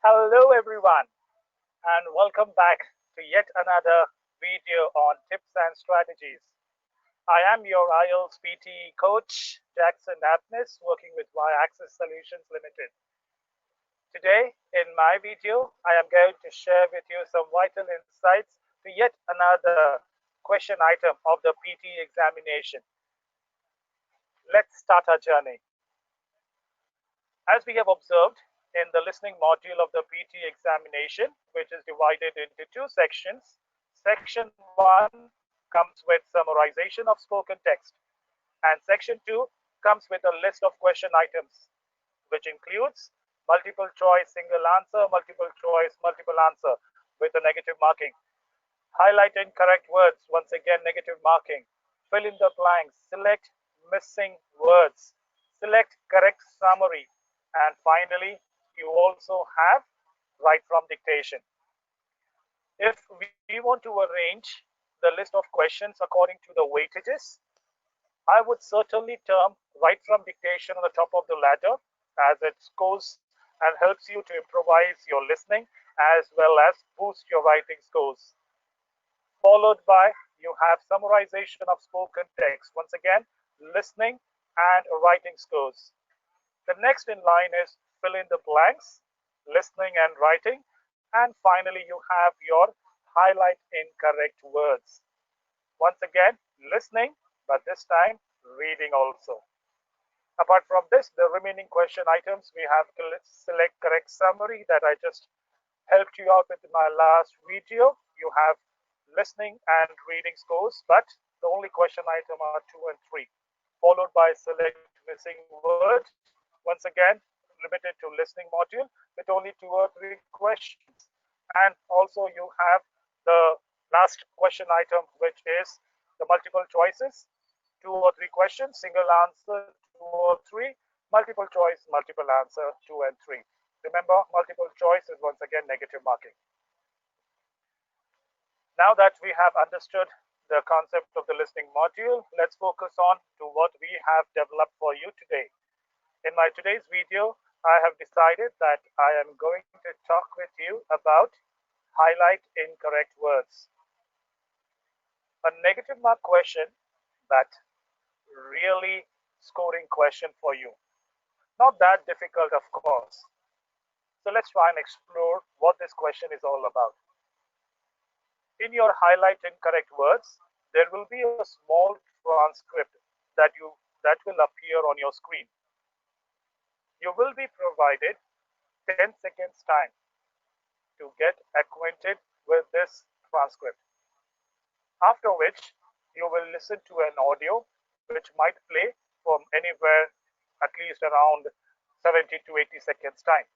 Hello everyone and welcome back to yet another video on tips and strategies. I am your IELTS PTE coach Jackson Apnis working with Y Access Solutions Limited. Today in my video I am going to share with you some vital insights to yet another question item of the PTE examination. Let's start our journey. As we have observed in the listening module of the PT examination, which is divided into two sections, section 1 comes with summarization of spoken text, and section 2 comes with a list of question items, which includes multiple choice, single answer, multiple choice, multiple answer with a negative marking. Highlight incorrect words, once again negative marking. Fill in the blanks, select missing words, select correct summary, and finally you also have write from dictation. If we want to arrange the list of questions according to the weightages, I would certainly term write from dictation on the top of the ladder, as it scores and helps you to improvise your listening as well as boost your writing scores. Followed by you have summarization of spoken text, once again listening and writing scores. The next in line is fill in the blanks, listening and writing, and finally you have your highlight incorrect words. Once again listening, but this time reading also. Apart from this, the remaining question items, we have to select correct summary that I just helped you out with in my last video. You have listening and reading scores, but the only question item are 2 and 3, followed by select missing word. Once again, limited to listening module with only 2 or 3 questions. And also you have the last question item, which is the multiple choices, 2 or 3 questions, single answer 2 or 3, multiple choice, multiple answer 2 and 3. Remember, multiple choice is once again negative marking. Now that we have understood the concept of the listening module, let's focus on to what we have developed for you today. In my today's video, I have decided that I am going to talk with you about highlight incorrect words. A negative mark question, but really scoring question for you. Not that difficult, of course. So let's try and explore what this question is all about. In your highlight incorrect words, there will be a small transcript that will appear on your screen. You will be provided 10 seconds time to get acquainted with this transcript. After which, you will listen to an audio which might play from anywhere at least around 70 to 80 seconds time.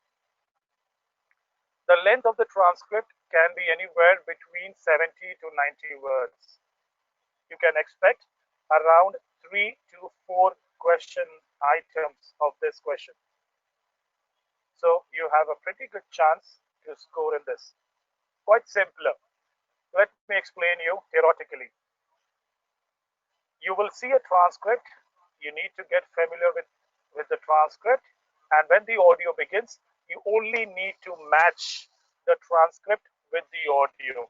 The length of the transcript can be anywhere between 70 to 90 words. You can expect around 3 to 4 question items of this question. So you have a pretty good chance to score in this. Quite simpler. Let me explain you theoretically. You will see a transcript. You need to get familiar with the transcript. And when the audio begins, you only need to match the transcript with the audio,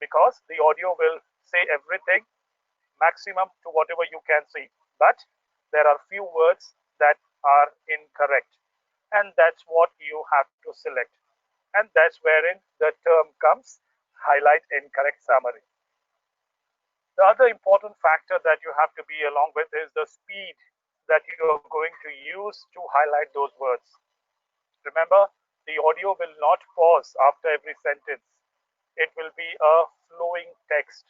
because the audio will say everything maximum to whatever you can see, but there are few words that are incorrect, and that's what you have to select, and that's wherein the term comes highlight incorrect summary. The other important factor that you have to be along with is the speed that you are going to use to highlight those words. Remember, the audio will not pause after every sentence. It will be a flowing text.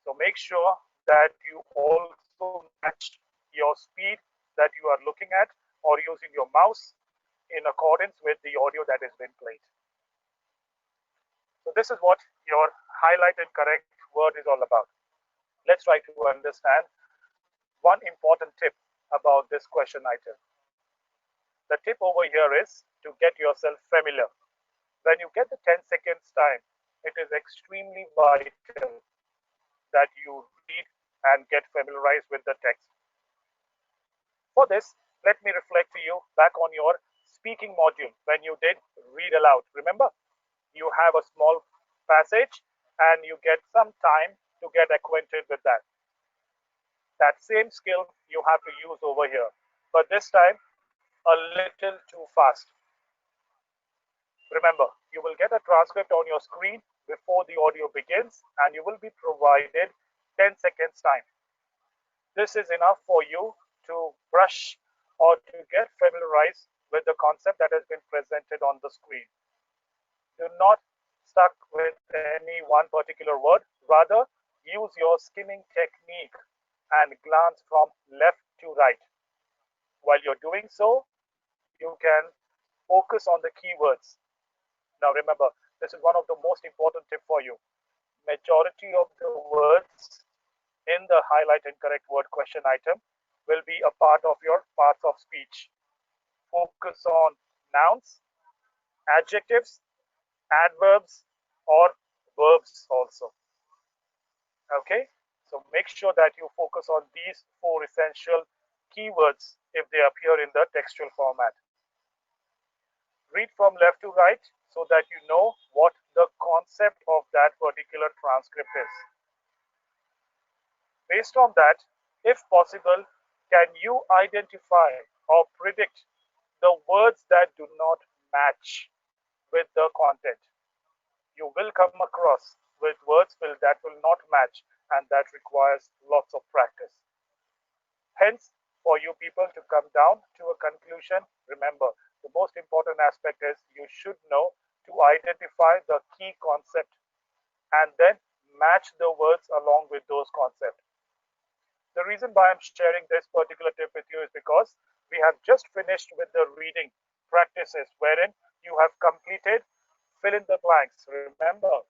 So make sure that you also match your speed that you are looking at or using your mouse in accordance with the audio that has been played. So this is what your highlighted correct word is all about. Let's try to understand one important tip about this question item. The tip over here is to get yourself familiar. When you get the 10 seconds time, it is extremely vital that you read and get familiarized with the text. For this, let me reflect to you back on your speaking module when you did read aloud. Remember, you have a small passage and you get some time to get acquainted with that. That same skill you have to use over here, but this time a little too fast. Remember, you will get a transcript on your screen before the audio begins and you will be provided 10 seconds time. This is enough for you to brush or to get familiarized with the concept that has been presented on the screen. Do not stuck with any one particular word. Rather, use your skimming technique and glance from left to right. While you're doing so, you can focus on the keywords. Now remember, this is one of the most important tip for you. Majority of the words in the highlight and correct word question item will be a part of your parts of speech. Focus on nouns, adjectives, adverbs, or verbs also. Okay, so make sure that you focus on these 4 essential keywords if they appear in the textual format. Read from left to right so that you know what the concept of that particular transcript is. Based on that, if possible, can you identify or predict the words that do not match with the content? You will come across with words that will not match, and that requires lots of practice. Hence, for you people to come down to a conclusion, remember, the most important aspect is you should know to identify the key concept and then match the words along with those concepts. The reason why I'm sharing this particular tip with you is because we have just finished with the reading practices wherein you have completed fill in the blanks. Remember,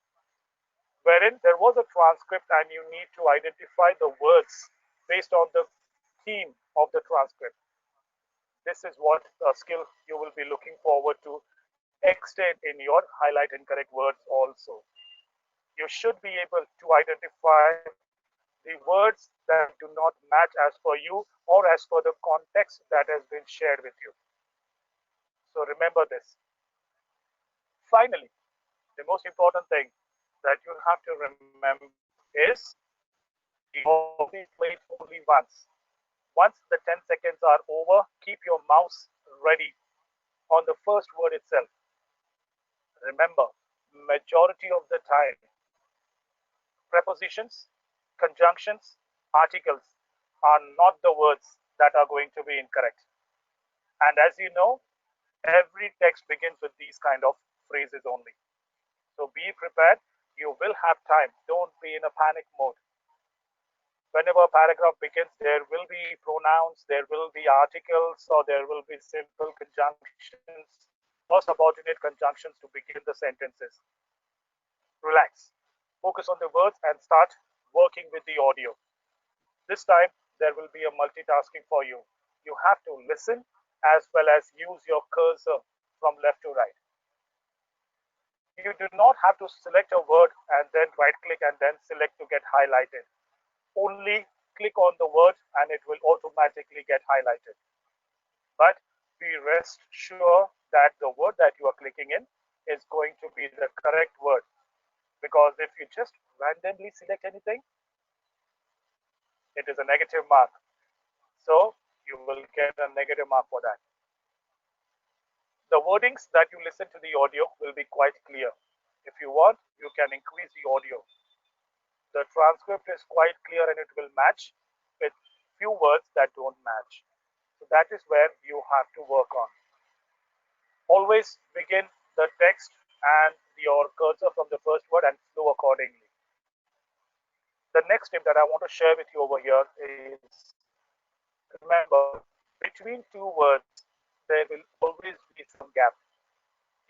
wherein there was a transcript and you need to identify the words based on the theme of the transcript. This is what skill you will be looking forward to extend in your highlight and correct words also. You should be able to identify the words that do not match as per you or as per the context that has been shared with you. So remember this. Finally, the most important thing that you have to remember is the audio played only once. Once the 10 seconds are over, keep your mouse ready on the first word itself. Remember, majority of the time, prepositions, conjunctions, articles are not the words that are going to be incorrect. And as you know, every text begins with these kind of phrases only. So be prepared. You will have time. Don't be in a panic mode. Whenever a paragraph begins, there will be pronouns, there will be articles, or there will be simple conjunctions or subordinate conjunctions to begin the sentences. Relax. Focus on the words and start working with the audio. This time, there will be a multitasking for you. You have to listen as well as use your cursor from left to right. You do not have to select a word and then right click and then select to get highlighted. Only click on the word and it will automatically get highlighted. But be rest sure that the word that you are clicking in is going to be the correct word. Because if you just randomly select anything, it is a negative mark. So you will get a negative mark for that. The wordings that you listen to the audio will be quite clear. If you want, you can increase the audio. The transcript is quite clear and it will match with few words that don't match. So that is where you have to work on. Always begin the text and your cursor from the first word and flow accordingly. The next tip that I want to share with you over here is, remember, between two words, there will always be some gap.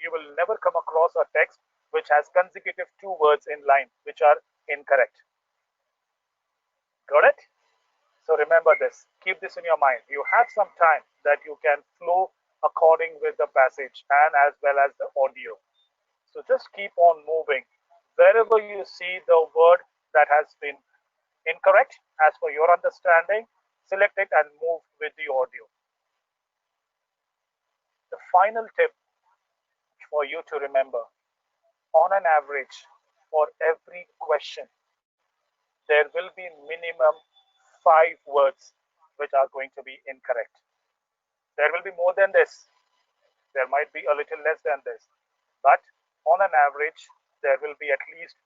You will never come across a text which has consecutive two words in line which are incorrect. Got it? So remember this. Keep this in your mind. You have some time that you can flow according with the passage and as well as the audio. So just keep on moving. Wherever you see the word that has been incorrect as per your understanding, select it and move with the audio. The final tip for you to remember, on an average, for every question, there will be minimum 5 words which are going to be incorrect. There will be more than this. There might be a little less than this. But on an average, there will be at least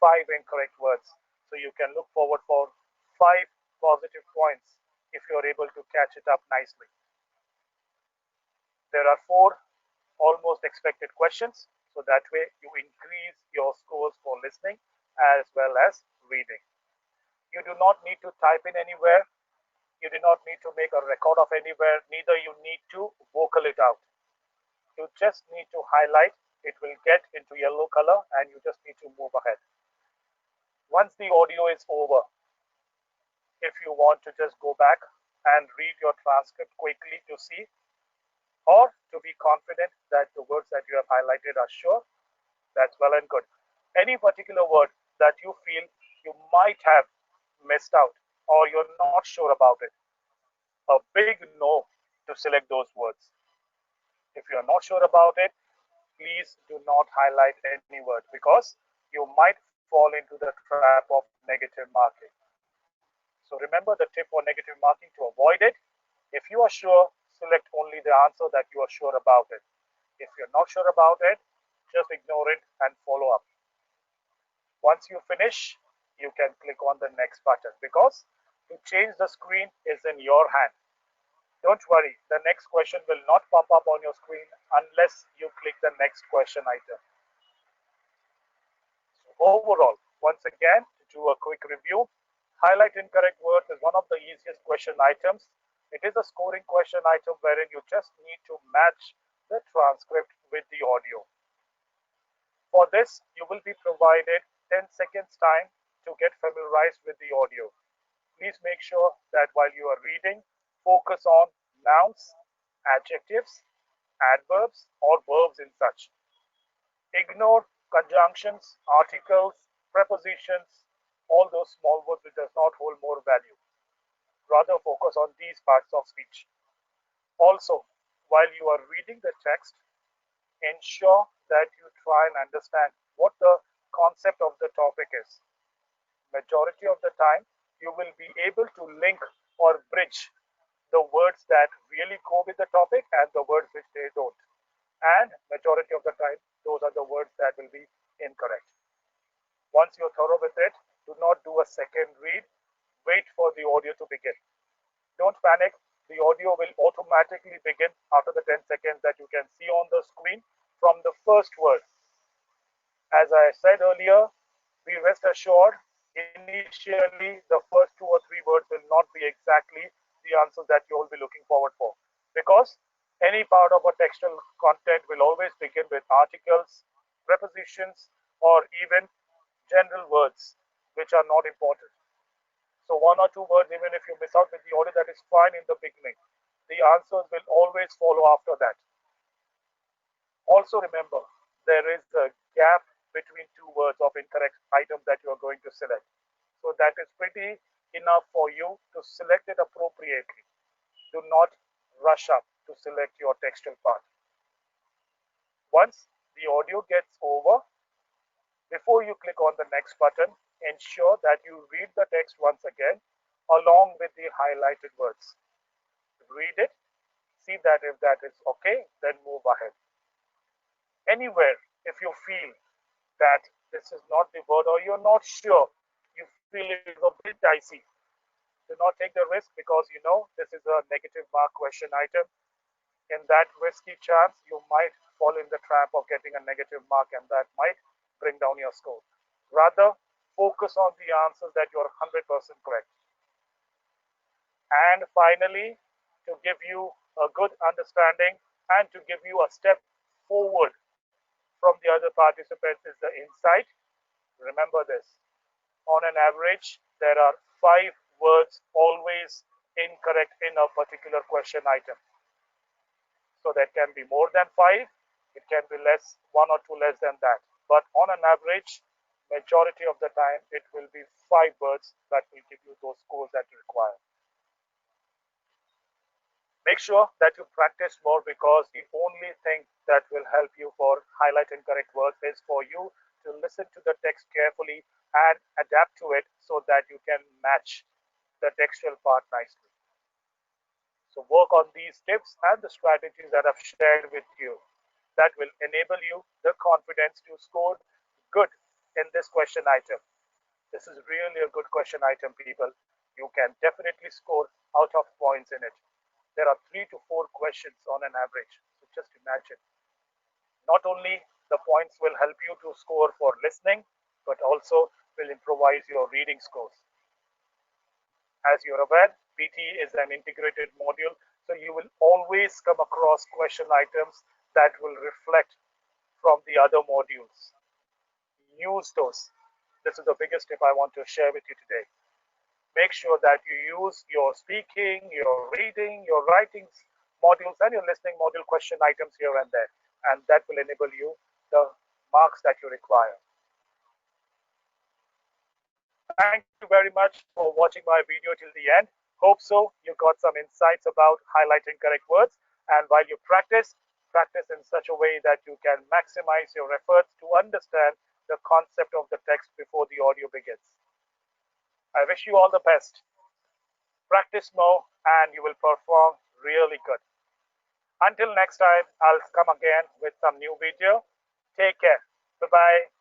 5 incorrect words. So you can look forward for 5 positive points if you're able to catch it up nicely. There are 4 almost expected questions. So that way you increase your scores for listening as well as reading. You do not need to type in anywhere. You do not need to make a record of anywhere. Neither you need to vocal it out. You just need to highlight. It will get into yellow color and you just need to move ahead. Once the audio is over, if you want to just go back and read your transcript quickly to see or to be confident that the words that you have highlighted are sure, that's well and good. Any particular word that you feel you might have missed out or you're not sure about it, a big no to select those words. If you're not sure about it, please do not highlight any word because you might fall into the trap of negative marking. So remember the tip for negative marking to avoid it. If you are sure, select only the answer that you are sure about it. If you're not sure about it, just ignore it and follow up. Once you finish, you can click on the next button because to change the screen is in your hand. Don't worry, the next question will not pop up on your screen unless you click the next question item. So overall, once again, to do a quick review, highlight incorrect words is one of the easiest question items. It is a scoring question item wherein you just need to match the transcript with the audio. For this, you will be provided 10 seconds time to get familiarized with the audio. Please make sure that while you are reading, focus on nouns, adjectives, adverbs, or verbs in such. Ignore conjunctions, articles, prepositions, all those small words which does not hold more value. Rather focus on these parts of speech. Also, while you are reading the text, ensure that you try and understand what the concept of the topic is. Majority of the time, you will be able to link or bridge the words that really go with the topic and the words which they don't. And majority of the time, those are the words that will be incorrect. Once you're thorough with it, do not do a second read. Wait for the audio to begin. Don't panic. The audio will automatically begin after the 10 seconds that you can see on the screen from the first word. As I said earlier, be rest assured, initially the first 2 or 3 words will not be exactly the answers that you will be looking forward for. Because any part of a textual content will always begin with articles, prepositions, or even general words which are not important. So 1 or 2 words, even if you miss out with the audio, that is fine in the beginning. The answers will always follow after that. Also remember, there is a gap between 2 words of incorrect items that you are going to select. So that is pretty enough for you to select it appropriately. Do not rush up to select your textual part. Once the audio gets over, before you click on the next button, ensure that you read the text once again along with the highlighted words. Read it, see that if that is okay, then move ahead. Anywhere, if you feel that this is not the word or you're not sure, you feel it is a bit dicey, do not take the risk because you know this is a negative mark question item. In that risky chance, you might fall in the trap of getting a negative mark and that might bring down your score. Rather, focus on the answers that you're 100% correct. And finally, to give you a good understanding and to give you a step forward from the other participants is the insight. Remember this, on an average, there are 5 words always incorrect in a particular question item. So that can be more than 5, it can be less, 1 or 2 less than that. But on an average, majority of the time, it will be 5 words that will give you those scores that you require. Make sure that you practice more, because the only thing that will help you for highlight and correct words is for you to listen to the text carefully and adapt to it so that you can match the textual part nicely. So work on these tips and the strategies that I've shared with you that will enable you the confidence to score good in this question item. This is really a good question item, people. You can definitely score out of points in it. There are 3 to 4 questions on an average. So just imagine. Not only the points will help you to score for listening, but also will improvise your reading scores. As you're aware, PTE is an integrated module, so you will always come across question items that will reflect from the other modules. Use those. This is the biggest tip I want to share with you today. Make sure that you use your speaking, your reading, your writing modules, and your listening module question items here and there, and that will enable you the marks that you require. Thank you very much for watching my video till the end. Hope so you got some insights about highlighting correct words, and while you practice, practice in such a way that you can maximize your efforts to understand the concept of the text before the audio begins. I wish you all the best. Practice more and you will perform really good. Until next time, I'll come again with some new video. Take care. Bye-bye.